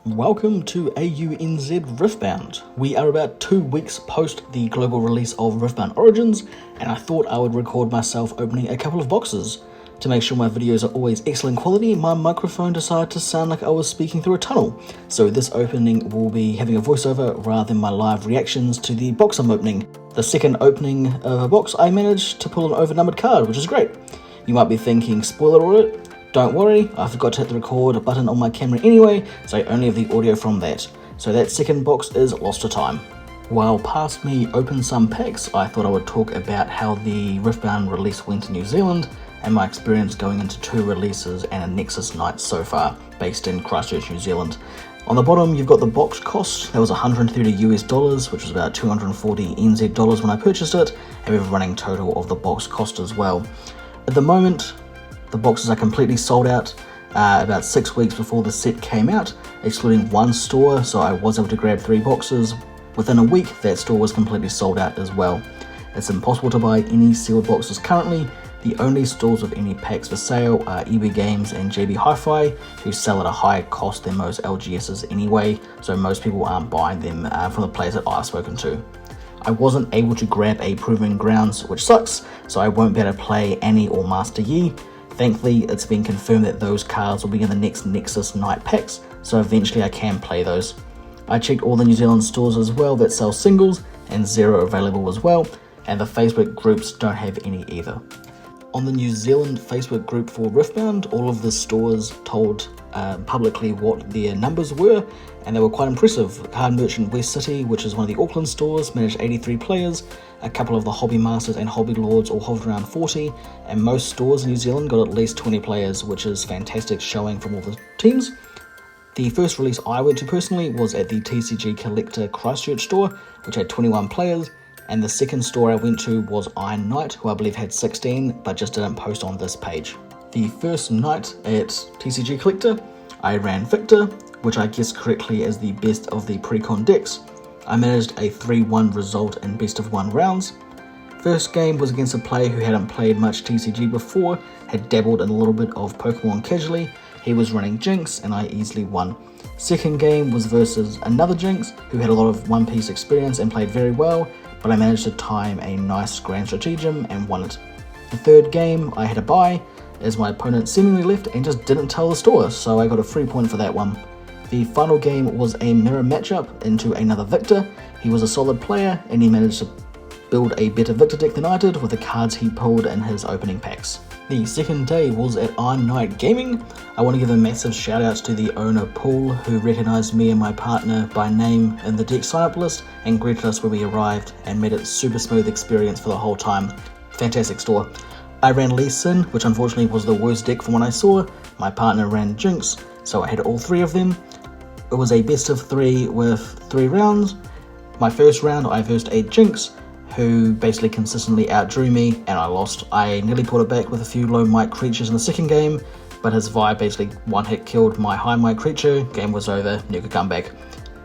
Welcome to AUNZ Riftbound. We are about 2 weeks post the global release of Riftbound Origins, and I thought I would record myself opening a couple of boxes. To make sure my videos are always excellent quality, my microphone decided to sound like I was speaking through a tunnel, so this opening will be having a voiceover rather than my live reactions to the box I'm opening. The second opening of a box, I managed to pull an overnumbered card, which is great. You might be thinking, spoiler alert? Don't worry, I forgot to hit the record button on my camera anyway, so I only have the audio from that. So that second box is lost to time. While past me opened some packs, I thought I would talk about how the Riftbound release went to New Zealand and my experience going into 2 releases and a Nexus night so far, based in Christchurch, New Zealand. On the bottom, you've got the box cost. That was $130 which was about 240 NZ dollars when I purchased it, and we have a running total of the box cost as well. At the moment, the boxes are completely sold out about 6 weeks before the set came out, excluding one store, so I was able to grab 3 boxes. Within a week, that store was completely sold out as well. It's impossible to buy any sealed boxes currently. The only stores with any packs for sale are EB Games and JB Hi-Fi, who sell at a higher cost than most LGSs anyway, so most people aren't buying them from the players that I've spoken to. I wasn't able to grab a Proving Grounds, which sucks, so I won't be able to play Annie or Master Yi. Thankfully, it's been confirmed that those cards will be in the next Nexus night packs, so eventually I can play those. I checked all the New Zealand stores as well that sell singles, and 0 available as well, and the Facebook groups don't have any either. On the New Zealand Facebook group for Riftbound, all of the stores told publicly what their numbers were, and they were quite impressive. Card Merchant West City, which is one of the Auckland stores, managed 83 players. A couple of the Hobby Masters and Hobby Lords all hovered around 40, and most stores in New Zealand got at least 20 players, which is fantastic showing from all the teams. The first release I went to personally was at the TCG Collector Christchurch store, which had 21 players, and the second store I went to was Iron Knight, who I believe had 16, but just didn't post on this page. The first night at TCG Collector, I ran Victor, which I guessed correctly as the best of the pre-con decks. I managed a 3-1 result in best of 1 rounds. First game was against a player who hadn't played much TCG before, had dabbled in a little bit of Pokemon casually. He was running Jinx and I easily won. Second game was versus another Jinx who had a lot of One Piece experience and played very well, but I managed to time a nice Grand Stratagem and won it. The third game I had a bye, as my opponent seemingly left and just didn't tell the store, so I got a free point for that one. The final game was a mirror matchup into another Victor. He was a solid player and he managed to build a better Victor deck than I did with the cards he pulled in his opening packs. The second day was at Iron Knight Gaming. I want to give a massive shout out to the owner Paul, who recognised me and my partner by name in the deck sign up list and greeted us when we arrived and made it a super smooth experience for the whole time. Fantastic store. I ran Lee Sin, which unfortunately was the worst deck from what I saw. My partner ran Jinx, so I had all 3 of them. It was a best of 3 with 3 rounds. My first round I versed a Jinx, who basically consistently outdrew me and I lost. I nearly pulled it back with a few low mic creatures in the second game, but his vibe basically one hit killed my high mic creature. Game was over, never could come back.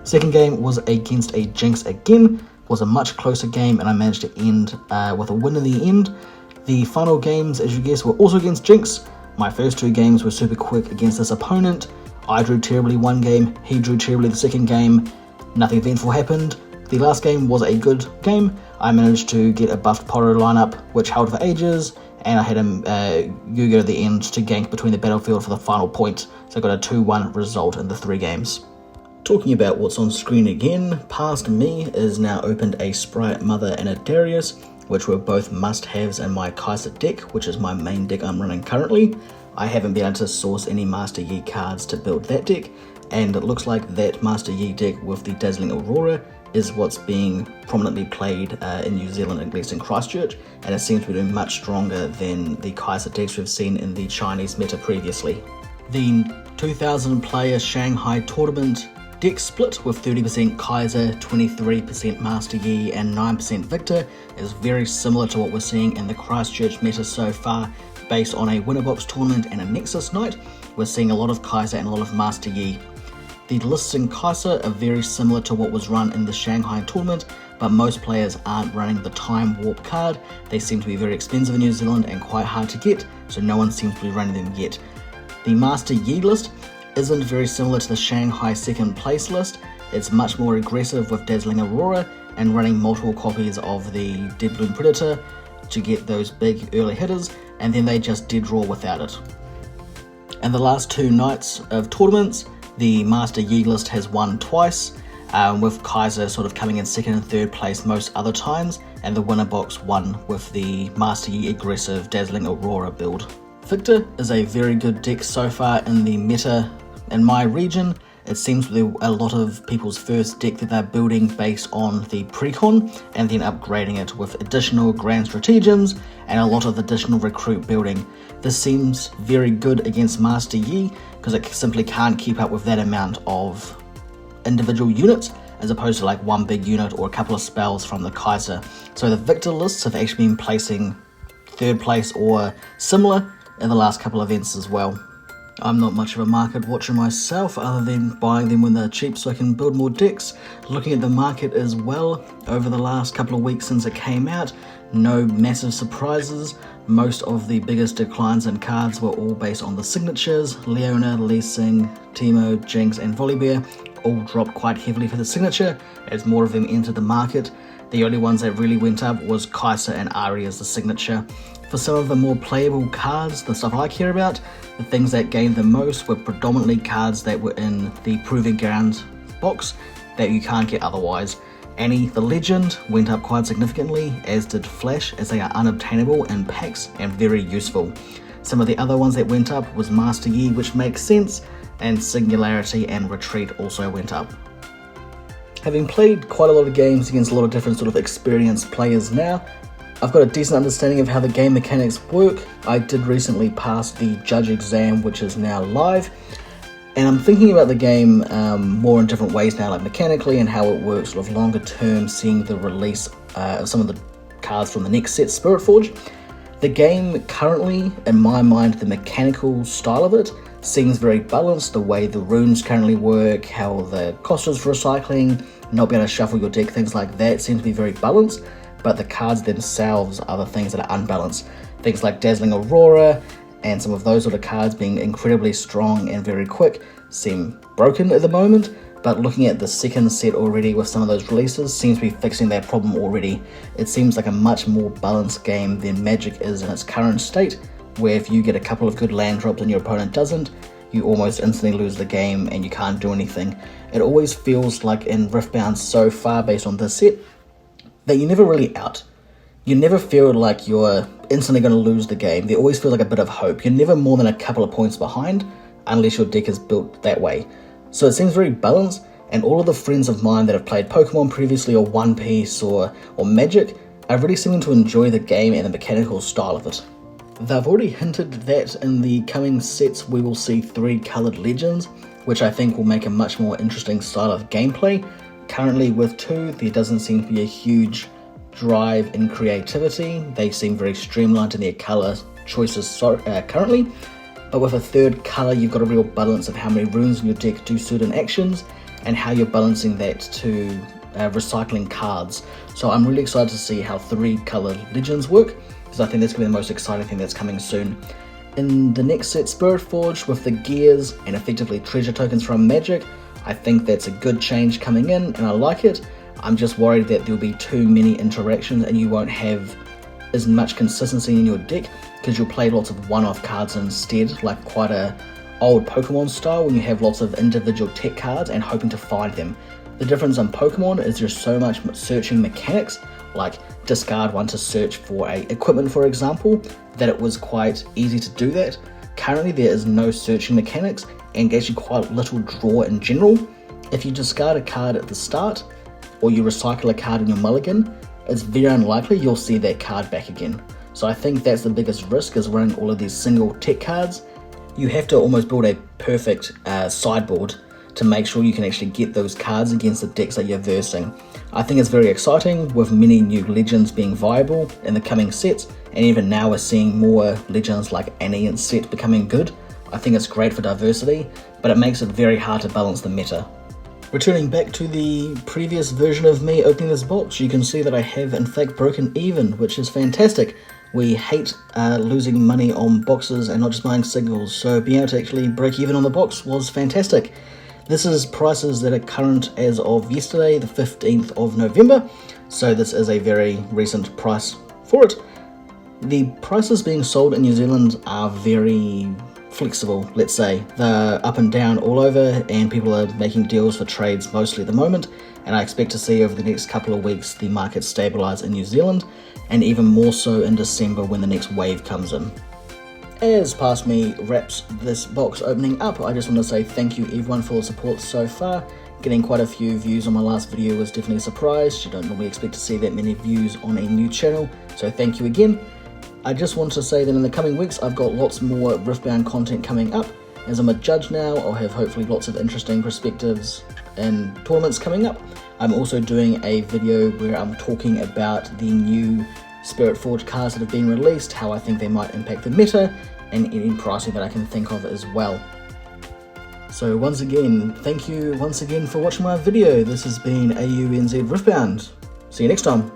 Second game was against a Jinx again. Was a much closer game and I managed to end with a win in the end. The final games, as you guess, were also against Jinx. My first 2 games were super quick against this opponent. I drew terribly one game, he drew terribly the second game. Nothing eventful happened. The last game was a good game. I managed to get a buffed Poro lineup, which held for ages, and I had a Yugo at the end to gank between the battlefield for the final point, so I got a 2-1 result in the 3 games. Talking about what's on screen again, past me is now opened a Sprite Mother and a Darius, which were both must-haves in my Kaiser deck, which is my main deck I'm running currently. I haven't been able to source any Master Yi cards to build that deck, and it looks like that Master Yi deck with the Dazzling Aurora is what's being prominently played in New Zealand, at least in Christchurch, and it seems to be doing much stronger than the Kaiser decks we've seen in the Chinese meta previously. The 2,000 player Shanghai tournament deck split with 30% Kaiser, 23% Master Yi and 9% Victor is very similar to what we're seeing in the Christchurch meta so far. Based on a winner box tournament and a Nexus night, we're seeing a lot of Kaiser and a lot of Master Yi. The lists in Kaiser are very similar to what was run in the Shanghai tournament, but most players aren't running the Time Warp card. They seem to be very expensive in New Zealand and quite hard to get, so no one seems to be running them yet. The Master Yi list isn't very similar to the Shanghai second place list. It's much more aggressive with Dazzling Aurora and running multiple copies of the Dead Bloom Predator to get those big early hitters, and then they just dead draw without it. And the last two nights of tournaments, the Master Yi list has won twice, with Kaiser sort of coming in second and third place most other times, and the winner box won with the Master Yi aggressive Dazzling Aurora build. Victor is a very good deck so far in the meta in my region. It seems to be a lot of people's first deck that they're building based on the precon and then upgrading it with additional grand stratagems and a lot of additional recruit building. This seems very good against Master Yi because it simply can't keep up with that amount of individual units as opposed to like one big unit or a couple of spells from the Kaiser. So the Victor lists have actually been placing third place or similar in the last couple of events as well. I'm not much of a market watcher myself, other than buying them when they're cheap so I can build more decks. Looking at the market as well, over the last couple of weeks since it came out, no massive surprises. Most of the biggest declines in cards were all based on the signatures. Leona, Lee Sin, Teemo, Jinx and Volibear all dropped quite heavily for the signature as more of them entered the market. The only ones that really went up was Kaiser and Ahri as the signature. For some of the more playable cards, the stuff I care about, the things that gained the most were predominantly cards that were in the Proving Ground box that you can't get otherwise. Annie the Legend went up quite significantly, as did Flash, as they are unobtainable in packs and very useful. Some of the other ones that went up was Master Yi, which makes sense, and Singularity and Retreat also went up. Having played quite a lot of games against a lot of different sort of experienced players now, I've got a decent understanding of how the game mechanics work. I did recently pass the judge exam, which is now live, and I'm thinking about the game more in different ways now, like mechanically and how it works sort of longer term, seeing the release of some of the cards from the next set, Spirit Forge. The game currently, in my mind, the mechanical style of it seems very balanced. The way the runes currently work, how the cost is for recycling, not being able to shuffle your deck, things like that seem to be very balanced. But the cards themselves are the things that are unbalanced. Things like Dazzling Aurora and some of those sort of cards being incredibly strong and very quick seem broken at the moment, but looking at the second set already with some of those releases seems to be fixing that problem already. It seems like a much more balanced game than Magic is in its current state, where if you get a couple of good land drops and your opponent doesn't, you almost instantly lose the game and you can't do anything. It always feels like in Riftbound so far based on this set, that you're never really out. You never feel like you're instantly going to lose the game. There always feels like a bit of hope. You're never more than a couple of points behind unless your deck is built that way. So it seems very balanced, and all of the friends of mine that have played Pokemon previously or One Piece or Magic are really seeming to enjoy the game and the mechanical style of it. They've already hinted that in the coming sets we will see 3 coloured legends, which I think will make a much more interesting style of gameplay. Currently with 2, there doesn't seem to be a huge drive in creativity. They seem very streamlined in their colour choices currently, but with a 3rd colour you've got a real balance of how many runes in your deck do certain actions and how you're balancing that to recycling cards. So I'm really excited to see how 3 coloured legends work, because I think that's going to be the most exciting thing that's coming soon. In the next set, Spirit Forge, with the gears and effectively treasure tokens from Magic, I think that's a good change coming in and I like it. I'm just worried that there'll be too many interactions and you won't have as much consistency in your deck because you'll play lots of one-off cards instead, like quite a old Pokemon style when you have lots of individual tech cards and hoping to find them. The difference in Pokemon is there's so much searching mechanics, like discard one to search for a equipment for example, that it was quite easy to do that. Currently there is no searching mechanics and actually quite little draw in general. If you discard a card at the start, or you recycle a card in your mulligan, it's very unlikely you'll see that card back again. So I think that's the biggest risk, is running all of these single tech cards. You have to almost build a perfect sideboard to make sure you can actually get those cards against the decks that you're versing. I think it's very exciting with many new legends being viable in the coming sets, and even now we're seeing more legends like Annie and Set becoming good. I think it's great for diversity, but it makes it very hard to balance the meta. Returning back to the previous version of me opening this box, you can see that I have in fact broken even, which is fantastic. We hate losing money on boxes and not just buying singles, so being able to actually break even on the box was fantastic. This is prices that are current as of yesterday, the 15th of November, so this is a very recent price for it. The prices being sold in New Zealand are very flexible, let's say. They're up and down all over, and people are making deals for trades mostly at the moment, and I expect to see over the next couple of weeks the market stabilise in New Zealand, and even more so in December when the next wave comes in. As Past Me wraps this box opening up, I just want to say thank you everyone for the support so far. Getting quite a few views on my last video was definitely a surprise. You don't normally expect to see that many views on a new channel, so thank you again. I just want to say that in the coming weeks I've got lots more Riftbound content coming up. As I'm a judge now, I'll have hopefully lots of interesting perspectives and tournaments coming up. I'm also doing a video where I'm talking about the new Spirit Forge cards that have been released, how I think they might impact the meta, and any pricing that I can think of as well. So once again, thank you once again for watching my video. This has been AUNZ Riftbound. See you next time.